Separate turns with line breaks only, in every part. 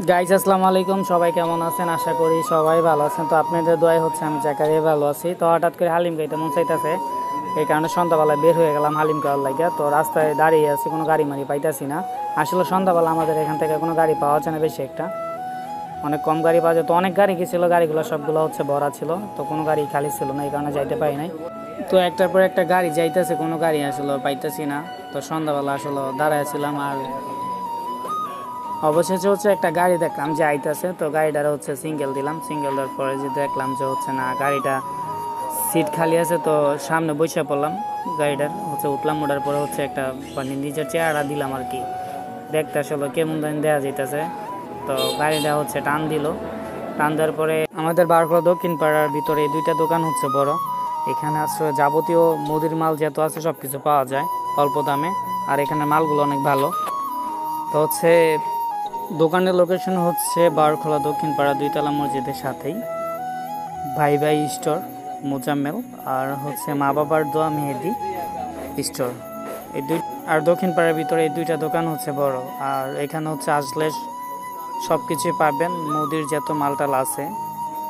Guys আসসালামু আলাইকুম, সবাই কেমন আছেন? আশা করি সবাই ভালো আছেন। তো আপনাদের দোয়াই হচ্ছে আমি জাকারিয়া ভালো আছি। তো হঠাৎ করে হালিম খাইতে মন চাইতেছে, এই কারণে সন্ধ্যাবেলায় বের হয়ে গেলাম হালিম খাওয়ার লাগে। তো রাস্তায় দাঁড়িয়ে আছি, কোনো গাড়ি মারি পাইতেছি না। আসলে সন্ধ্যাবেলা আমাদের এখান থেকে কোনো গাড়ি পাওয়া যায় না বেশি একটা, অনেক কম গাড়ি পাওয়া যায়। তো অনেক গাড়ি গেছিলো, গাড়িগুলো সবগুলো হচ্ছে ভরা ছিল, তো কোনো গাড়ি খালি ছিল না, এই কারণে যাইতে পারি নাই। তো একটার পর একটা গাড়ি যাইতেছে, কোনো গাড়ি আসলে পাইতেছি না। তো সন্ধ্যাবেলা আসলে দাঁড়াইছিলাম, আর অবশেষে হচ্ছে একটা গাড়ি দেখলাম যে আইতেছে। তো গাড়িটার হচ্ছে সিঙ্গেল দিলাম, সিঙ্গেল দেওয়ার পরে যে দেখলাম যে হচ্ছে না, গাড়িটা সিট খালি আছে। তো সামনে বসে পড়লাম, গাড়িটার হচ্ছে উঠলাম, ওঠার পরে হচ্ছে একটা মানে নিজের চেহারা দিলাম আর কি, দেখতে আসলে কেমন জানি দেওয়া যাইতেছে। তো গাড়িটা হচ্ছে টান দিল, টান দেওয়ার পরে আমাদের বারকলা দক্ষিণ পাড়ার ভিতরে এই দুইটা দোকান হচ্ছে বড়। এখানে আসলে যাবতীয় মুদির মাল যত আছে সব কিছু পাওয়া যায় অল্প দামে, আর এখানে মালগুলো অনেক ভালো। তো হচ্ছে দোকানের লোকেশন হচ্ছে বারখোলা দক্ষিণ পাড়া দুইতলা মসজিদের সাথেই ভাই ভাই স্টোর মোজাম্মেল, আর হচ্ছে মা বাবার দোয়া মেহেদি স্টোর, এই দুই। আর দক্ষিণ পাড়ার ভিতরে এই দুইটা দোকান হচ্ছে বড়। আর এখানে হচ্ছে আসলে সব কিছুই পাবেন, মুদির যত মালটাল আছে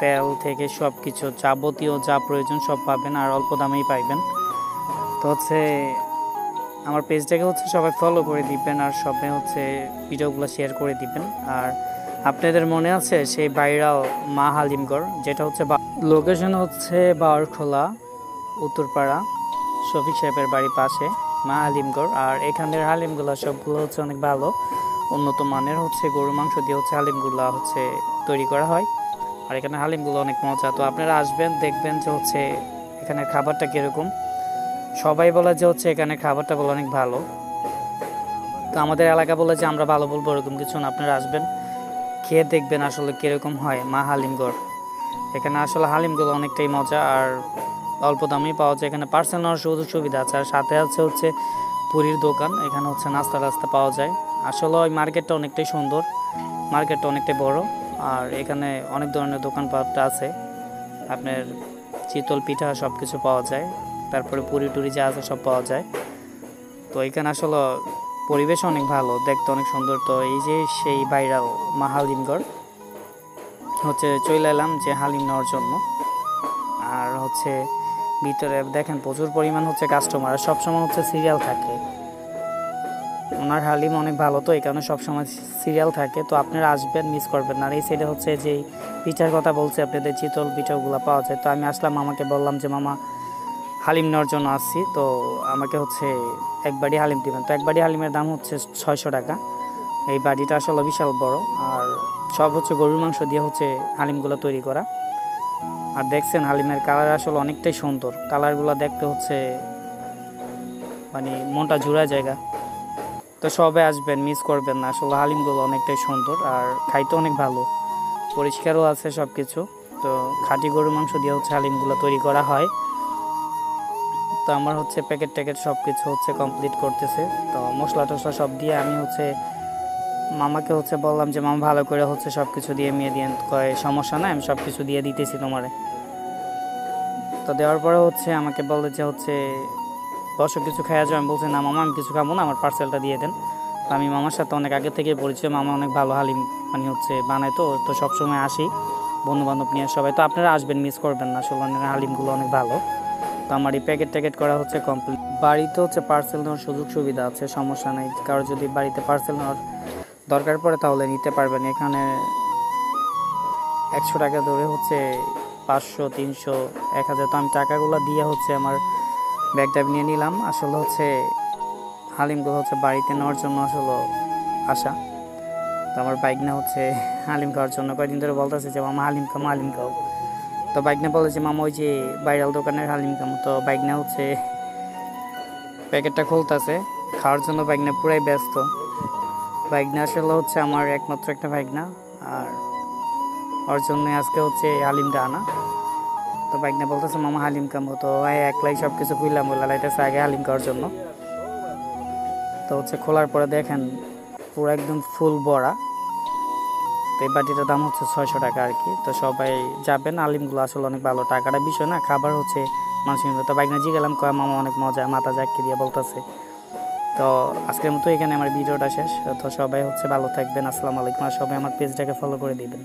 তেল থেকে সব কিছু যাবতীয় যা প্রয়োজন সব পাবেন, আর অল্প দামেই পাইবেন। তো হচ্ছে আমার পেজটাকে হচ্ছে সবাই ফলো করে দিবেন, আর সবাই হচ্ছে ভিডিওগুলো শেয়ার করে দিবেন। আর আপনাদের মনে আছে সেই বাইরাও মা হালিমগড়, যেটা হচ্ছে লোকেশন হচ্ছে বাওয়ারখোলা উত্তরপাড়া শফিক সাহেবের বাড়ির পাশে মা হালিমগড়। আর এখানের হালিমগুলো সবগুলো হচ্ছে অনেক ভালো, উন্নত মানের হচ্ছে গরু মাংস দিয়ে হচ্ছে হালিমগুলো হচ্ছে তৈরি করা হয়। আর এখানে হালিমগুলো অনেক মজা। তো আপনারা আসবেন, দেখবেন যে হচ্ছে এখানের খাবারটা কীরকম। সবাই বলে যে হচ্ছে এখানে খাবারটা বলে অনেক ভালো। তো আমাদের এলাকা বলে যে আমরা ভালো বলবো এরকম কিছু না, আপনারা আসবেন, খেয়ে দেখবেন আসলে কীরকম হয় মা হালিমগড়। এখানে আসলে হালিমগুলো অনেকটাই মজা, আর অল্প দামেই পাওয়া যায়। এখানে পার্সেল নেওয়ার সুযোগ সুবিধা আছে, আর সাথে হচ্ছে পুরীর দোকান, এখানে হচ্ছে নাস্তা টাস্তা পাওয়া যায়। আসলে ওই মার্কেটটা অনেকটাই সুন্দর, মার্কেটটা অনেকটাই বড়, আর এখানে অনেক ধরনের দোকানপাট আছে। আপনার চিতল পিঠা সব কিছু পাওয়া যায়, তারপরে পুরি টুরি যা আছে সব পাওয়া যায়। তো এখানে আসলে পরিবেশ অনেক ভালো, দেখতে অনেক সুন্দর। তো এই যে সেই ভাইরাল মা হালিমগড় হচ্ছে চলে এলাম যে হালিম নেওয়ার জন্য। আর হচ্ছে ভিতরে দেখেন প্রচুর পরিমাণ হচ্ছে কাস্টমার, আর সবসময় হচ্ছে সিরিয়াল থাকে। ওনার হালিম অনেক ভালো, তো এই কারণে সবসময় সিরিয়াল থাকে। তো আপনারা আসবেন, মিস করবেন না। আর এই সাইডে হচ্ছে যে পিঠার কথা বলছে আপনাদের, চিতল পিঠাগুলো পাওয়া যায়। তো আমি আসলাম, মামাকে বললাম যে মামা হালিম নেওয়ার জন্য আসছি, তো আমাকে হচ্ছে এক বাড়ি হালিম দিবেন। তো এক বাড়ি হালিমের দাম হচ্ছে 600 টাকা। এই বাড়িটা আসলে বিশাল বড়, আর সব হচ্ছে গরুর মাংস দিয়ে হচ্ছে হালিমগুলো তৈরি করা। আর দেখছেন হালিমের কালার আসলে অনেকটাই সুন্দর, কালারগুলো দেখতে হচ্ছে মানে মনটা জুড়ায় জায়গা। তো সবাই আসবেন, মিস করবেন না। আসলে হালিমগুলো অনেকটাই সুন্দর, আর খাইতে অনেক ভালো, পরিষ্কারও আছে সব কিছু। তো খাঁটি গরুর মাংস দিয়ে হচ্ছে হালিমগুলো তৈরি করা হয়। তো আমার হচ্ছে প্যাকেট ট্যাকেট সব কিছু হচ্ছে কমপ্লিট করতেছে। তো মশলা টশলা সব দিয়ে আমি হচ্ছে মামাকে হচ্ছে বললাম যে মামা ভালো করে হচ্ছে সব কিছু দিয়ে মেয়ে দিয়ে, কয় সমস্যা নাই, আমি সব কিছু দিয়ে দিতেছি তোমারে। তো দেওয়ার পরে হচ্ছে আমাকে বলে যে হচ্ছে বসো কিছু খাওয়া যাও। আমি বলছি না মামা, আমি কিছু খাবো না, আমার পার্সেলটা দিয়ে দেন। তো আমি মামার সাথে অনেক আগে থেকে পরিচয়, মামা অনেক ভালো হালিম মানে হচ্ছে বানায়। তো সবসময় আসি বন্ধু বান্ধব নিয়ে সবাই। তো আপনারা আসবেন, মিস করবেন না, আসলে হালিমগুলো অনেক ভালো। তো আমার এই প্যাকেট ট্যাকেট করা হচ্ছে কমপ্লিট। বাড়িতে হচ্ছে পার্সেল নেওয়ার সুযোগ সুবিধা আছে, সমস্যা নেই। কারো যদি বাড়িতে পার্সেল নেওয়ার দরকার পড়ে তাহলে নিতে পারবেন। এখানে 100 টাকা ধরে হচ্ছে 500, 300, 1000। তো আমি টাকাগুলো দিয়ে হচ্ছে আমার ব্যাগটা নিয়ে নিলাম। আসলে হচ্ছে হালিমগুলো হচ্ছে বাড়িতে নেওয়ার জন্য আসলে আসা। তো আমার বাইক না হচ্ছে হালিম খাওয়ার জন্য কয়েকদিন ধরে বলতেছে যে মামা হালিম খাও, হালিম খাও। তো বাইক না বলেছে মামা ওই যে ভাইরাল দোকানের হালিম খামো। তো বাইক না হচ্ছে প্যাকেটটা খুলতেছে খাওয়ার জন্য, বাইক না পুরাই ব্যস্ত। বাইক না আসলে হচ্ছে আমার একমাত্র একটা বাইক না, আর ওর জন্য আজকে হচ্ছে হালিমটা আনা। তো বাইক না বলতেছে মামা হালিম খামো। তো একলাই সব কিছু খুললাম, বলে লাইতেছে আগে হালিম খাওয়ার জন্য। তো হচ্ছে খোলার পরে দেখেন পুরো একদম ফুল ভরা। তো এই বাটিটার দাম হচ্ছে 600 টাকা আর কি। তো সবাই যাবেন, আলিমগুলো আসলে অনেক ভালো, টাকাটা বিষয় না, খাবার হচ্ছে মানুষের। তো বাইক না জি গেলাম, কয় মামা অনেক মজা, মাথা জাকি দিয়ে বলতেছে। তো তো আজকের মতো এখানে আমার ভিডিওটা শেষ। তো সবাই হচ্ছে ভালো থাকবেন, আসসালামু আলাইকুম। আর সবাই আমার পেজটাকে ফলো করে দিবেন।